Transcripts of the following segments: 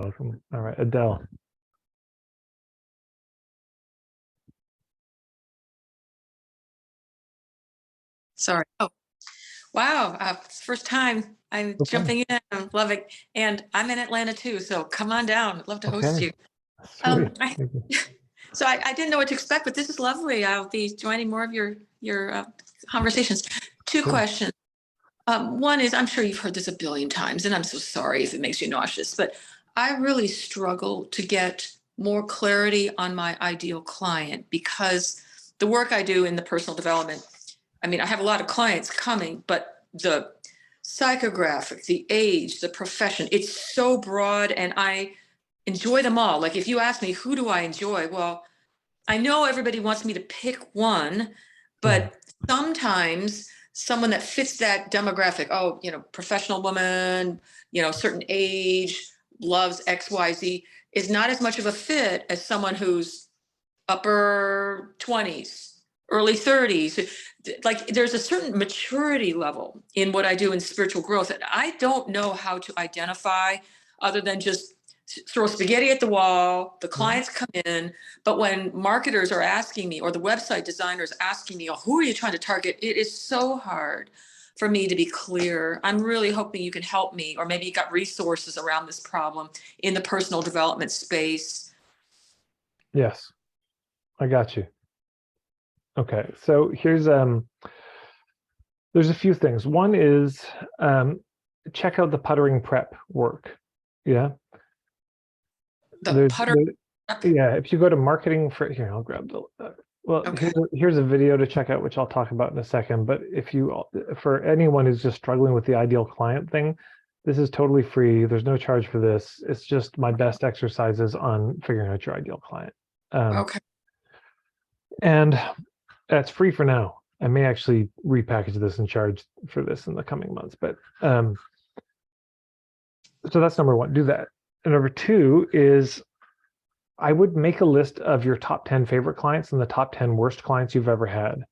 Welcome. All right, Adele. Sorry. Oh, wow. It's the first time I'm Okay. jumping in. I love it. And I'm in Atlanta too. So come on down. I'd love to host Okay. you. Sweet. I, Thank you. so I didn't know what to expect, but this is lovely. I'll be joining more of your conversations. Two Cool. questions. One is, I'm sure you've heard this a billion times, and I'm so sorry if it makes you nauseous, but I really struggle to get more clarity on my ideal client because the work I do in the personal development, I mean, I have a lot of clients coming, but the psychographic, the age, the profession, it's so broad and I enjoy them all. Like if you ask me, who do I enjoy? Well, I know everybody wants me to pick one, Mhm. but sometimes someone that fits that demographic, oh, professional woman, certain age, loves XYZ, is not as much of a fit as someone who's upper 20s, early 30s. Like there's a certain maturity level in what I do in spiritual growth that I don't know how to identify other than just throw spaghetti at the wall. The Mhm. clients come in, but when marketers are asking me or the website designers asking me, oh, who are you trying to target? It is so hard for me to be clear. I'm really hoping you can help me, or maybe you got resources around this problem in the personal development space. Yes, I got you. Okay, so there's a few things. One is check out the puttering prep work. Yeah, The there's putter. yeah. If you go to marketing for here, I'll grab the. Well, Okay. here's a video to check out, which I'll talk about in a second. But if you, for anyone who's just struggling with the ideal client thing, this is totally free. There's no charge for this. It's just my best exercises on figuring out your ideal client. Okay. And that's free for now. I may actually repackage this and charge for this in the coming months. But so that's number one. Do that. And number two is I would make a list of your top 10 favorite clients and the top 10 worst clients you've ever had.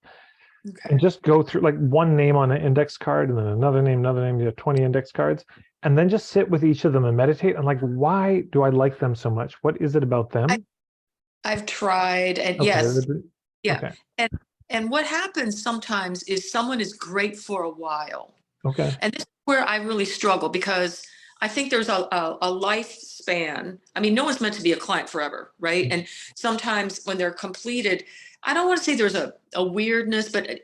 Okay. And just go through like one name on an index card and then another name, you have 20 index cards. And then just sit with each of them and meditate on like, why do I like them so much? What is it about them? I've tried, and Okay. yes, yeah. Okay. And and what happens sometimes is someone is great for a while. Okay. And this is where I really struggle because I think there's a lifespan. I mean, no one's meant to be a client forever, right? And sometimes when they're completed, I don't want to say there's a weirdness, but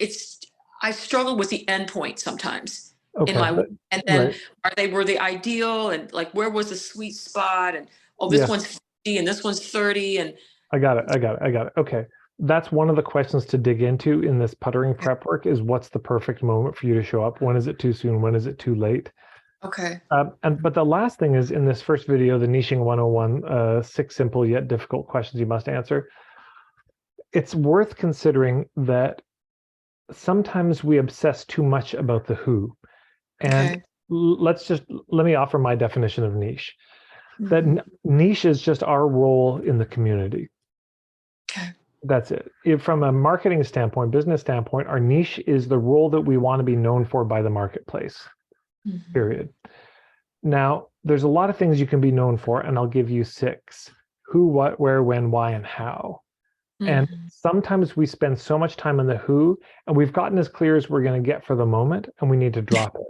I struggle with the endpoint sometimes in Okay. my work. And then Right. were they ideal, and like where was the sweet spot? And oh, this Yes. one's 50 and this one's 30. And I got it. I got it. I got it. Okay. That's one of the questions to dig into in this puttering prep work is what's the perfect moment for you to show up? When is it too soon? When is it too late? okay. But the last thing is in this first video, the niching 101, 6 simple yet difficult questions you must answer. It's worth considering that sometimes we obsess too much about the who. And Okay. let me offer my definition of niche. That Mhm. niche is just our role in the community. Okay. That's it. From a marketing standpoint, business standpoint, our niche is the role that we want to be known for by the marketplace, Mhm. period. Now, there's a lot of things you can be known for, and I'll give you 6: who, what, where, when, why, and how. And Mhm. sometimes we spend so much time on the who, and we've gotten as clear as we're going to get for the moment, and we need to drop it.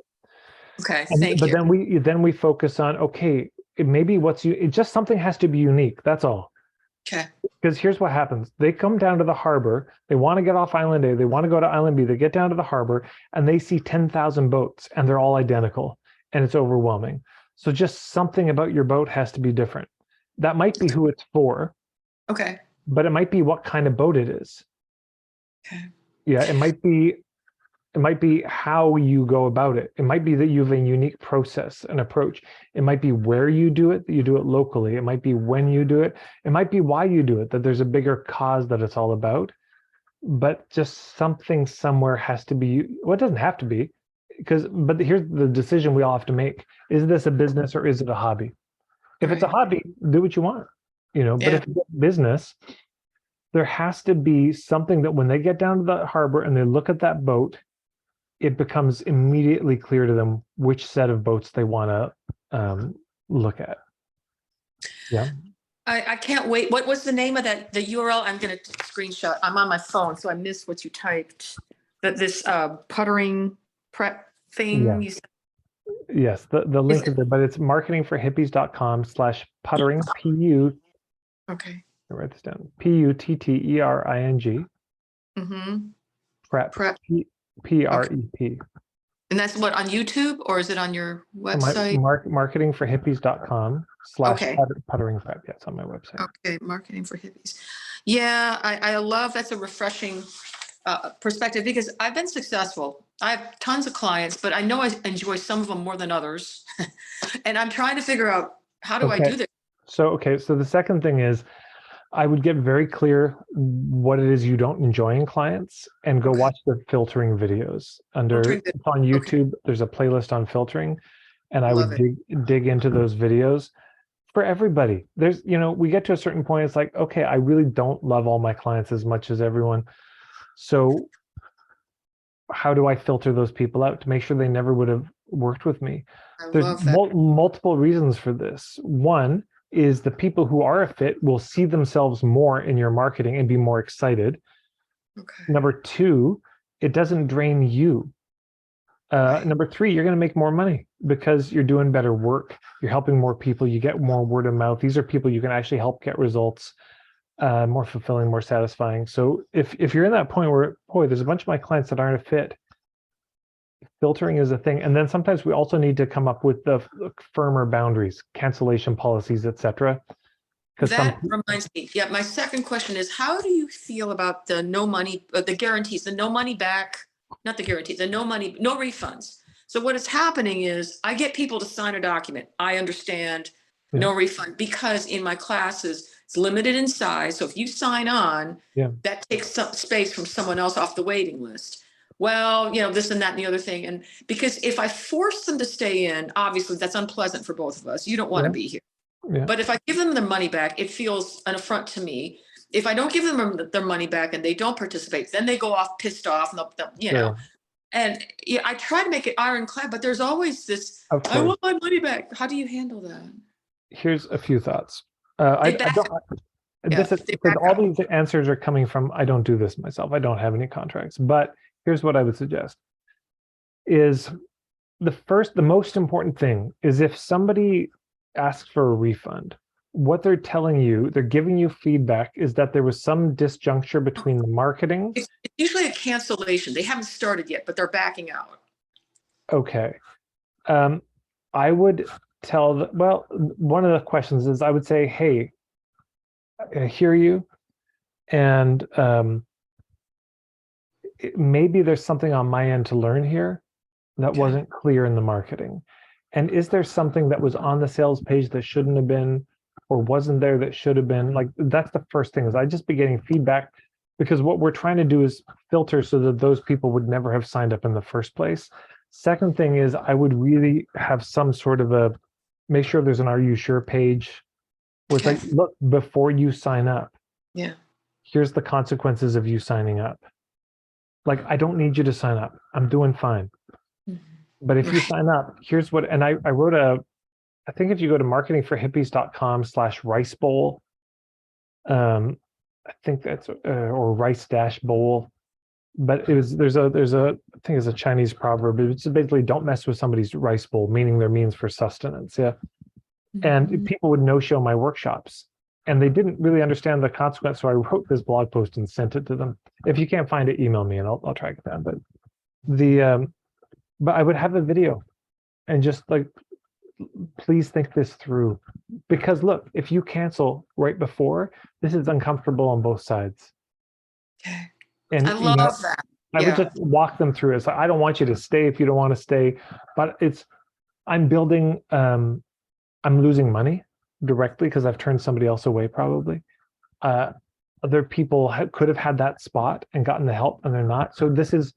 Okay. And Thank but you. then we focus on, okay, maybe it just something has to be unique. That's all. Okay. Because here's what happens. They come down to the harbor. They want to get off Island A. They want to go to Island B. They get down to the harbor and they see 10,000 boats and they're all identical and it's overwhelming. So just something about your boat has to be different. That might be who it's for, Okay. but it might be what kind of boat it is. Okay. Yeah, it might be how you go about it. It might be that you have a unique process and approach. It might be where you do it, that you do it locally. It might be when you do it. It might be why you do it, that there's a bigger cause that it's all about. But just something somewhere has to be, well, it doesn't have to be, but here's the decision we all have to make. Is this a business or is it a hobby? If it's a Right. hobby, do what you want, but Yeah. if it's business, there has to be something that when they get down to the harbor and they look at that boat, it becomes immediately clear to them which set of boats they want to look at. Yeah. I can't wait. What was the name of the URL? I'm going to screenshot. I'm on my phone, so I missed what you typed. That this puttering prep Yeah. thing you said. Yes. The Is link is it? there, but it's marketingforhippies.com/puttering, P-U, Okay. I write this down, Puttering, Mm-hmm. prep, Prep. Okay. P-R-E-P. And that's what, on YouTube, or is it on your website? Marketingforhippies.com/puttering Okay. prep. Yeah, it's on my website. Okay. Marketing for hippies. Yeah, I love that's a refreshing perspective because I've been successful. I have tons of clients, but I know I enjoy some of them more than others. And I'm trying to figure out, how do I Okay. do this? So the second thing is, I would get very clear what it is you don't enjoy in clients and go Okay. watch the filtering videos. Filtering It's on okay. YouTube. There's a playlist on filtering, and I Love would it. dig into those videos for everybody. There's, we get to a certain point, it's like, okay, I really don't love all my clients as much as everyone. So how do I filter those people out to make sure they never would have worked with me? I There's love that. multiple reasons for this. One is the people who are a fit will see themselves more in your marketing and be more excited. Okay. Number two, it doesn't drain you. Right. Number three, you're going to make more money because you're doing better work. You're helping more people. You get more word of mouth. These are people you can actually help get results, more fulfilling, more satisfying. So if you're in that point where, boy, there's a bunch of my clients that aren't a fit, filtering is a thing. And then sometimes we also need to come up with the firmer boundaries, cancellation policies, etc. That reminds me. Yeah, my second question is, how do you feel about the no money, the guarantees, the no money back, not the guarantees, the no money, no refunds. So what is happening is I get people to sign a document. I understand no refund because in my classes, it's limited in size. So if you sign on, that takes some space from someone else off the waiting list. Well, this and that and the other thing. And because if I force them to stay in, obviously that's unpleasant for both of us. You don't want to be here. But if I give them their money back, it feels an affront to me. If I don't give them their money back and they don't participate, then they go off pissed off, and And I try to make it ironclad, but there's always this, I want my money back. How do you handle that? Here's a few thoughts. All All these answers are coming from, I don't do this myself. I don't have any contracts. But here's what I would suggest is the most important thing is if somebody asks for a refund, what they're telling you, they're giving you feedback, is that there was some disjuncture between the marketing. It's usually a cancellation. They haven't started yet, but they're backing out. Okay. I would tell one of the questions is, I would say, hey, I hear you. And maybe there's something on my end to learn here that wasn't clear in the marketing. And is there something that was on the sales page that shouldn't have been, or wasn't there that should have been? Like, that's the first thing, is I'd just be getting feedback, because what we're trying to do is filter so that those people would never have signed up in the first place. Second thing is, I would really have some sort of make sure there's an Are You Sure page where it's like, look, before you sign up, here's the consequences of you signing up. Like, I don't need you to sign up. I'm doing fine. But if you sign up, here's what, and I wrote I think if you go to marketingforhippies.com/rice bowl, I think that's, or rice-bowl, but there's a, I think it's a Chinese proverb. It's basically, don't mess with somebody's rice bowl, meaning their means for sustenance. Yeah. And people would no-show my workshops, and they didn't really understand the consequence. So I wrote this blog post and sent it to them. If you can't find it, email me and I'll track it down. But but I would have a video and just like, please think this through, because look, if you cancel right before, this is uncomfortable on both sides. Okay. And I love that. I would just walk them through it. So I don't want you to stay if you don't want to stay, but I'm building, I'm losing money directly because I've turned somebody else away probably. Other people could have had that spot and gotten the help, and they're not. So this is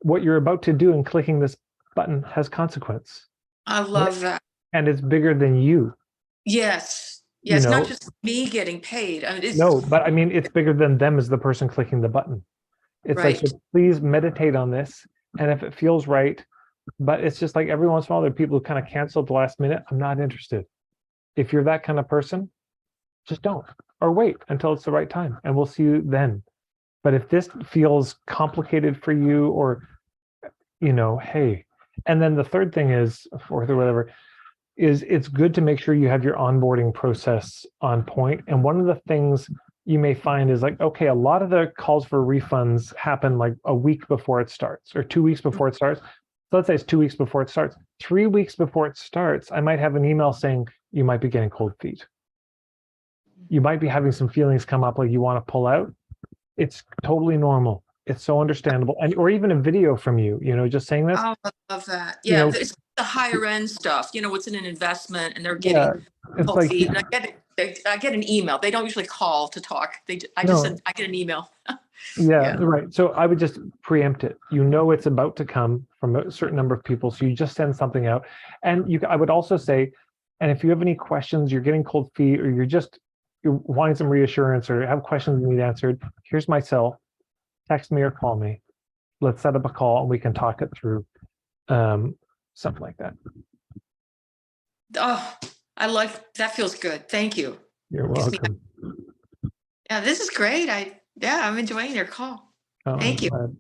what you're about to do, and clicking this button has consequence. I love that. And it's bigger than you. Yes. Yes, not just me getting paid. I mean, no, but I mean, it's bigger than them as the person clicking the button. It's like, so please meditate on this. And if it feels right, but it's just like every once in a while, there are people who kind of cancel at the last minute. I'm not interested. If you're that kind of person, just don't, or wait until it's the right time and we'll see you then. But if this feels complicated for you, or, hey, and then the third thing is, fourth or whatever, is it's good to make sure you have your onboarding process on point. And one of the things you may find is like, okay, a lot of the calls for refunds happen like a week before it starts or 2 weeks before it starts. So let's say it's 2 weeks before it starts. 3 weeks before it starts, I might have an email saying you might be getting cold feet. You might be having some feelings come up like you want to pull out. It's totally normal. It's so understandable. And or even a video from you, just saying this. Oh, I love that. You Yeah, know, it's the higher end stuff, what's in an investment and they're yeah, getting it's cold like, feet. And I get an email. They don't usually call to talk. I just no, said, I get an email. yeah, Yeah. right. So I would just preempt it. It's about to come from a certain number of people. So you just send something out. And I would also say, and if you have any questions, you're getting cold feet, or you're wanting some reassurance or have questions you need answered, here's my cell. Text me or call me. Let's set up a call and we can talk it through. Something like that. Oh, I like that. Feels good. Thank you. You're Gives me, welcome. yeah, this is great. I'm enjoying your call. Oh, I'm Thank you. glad.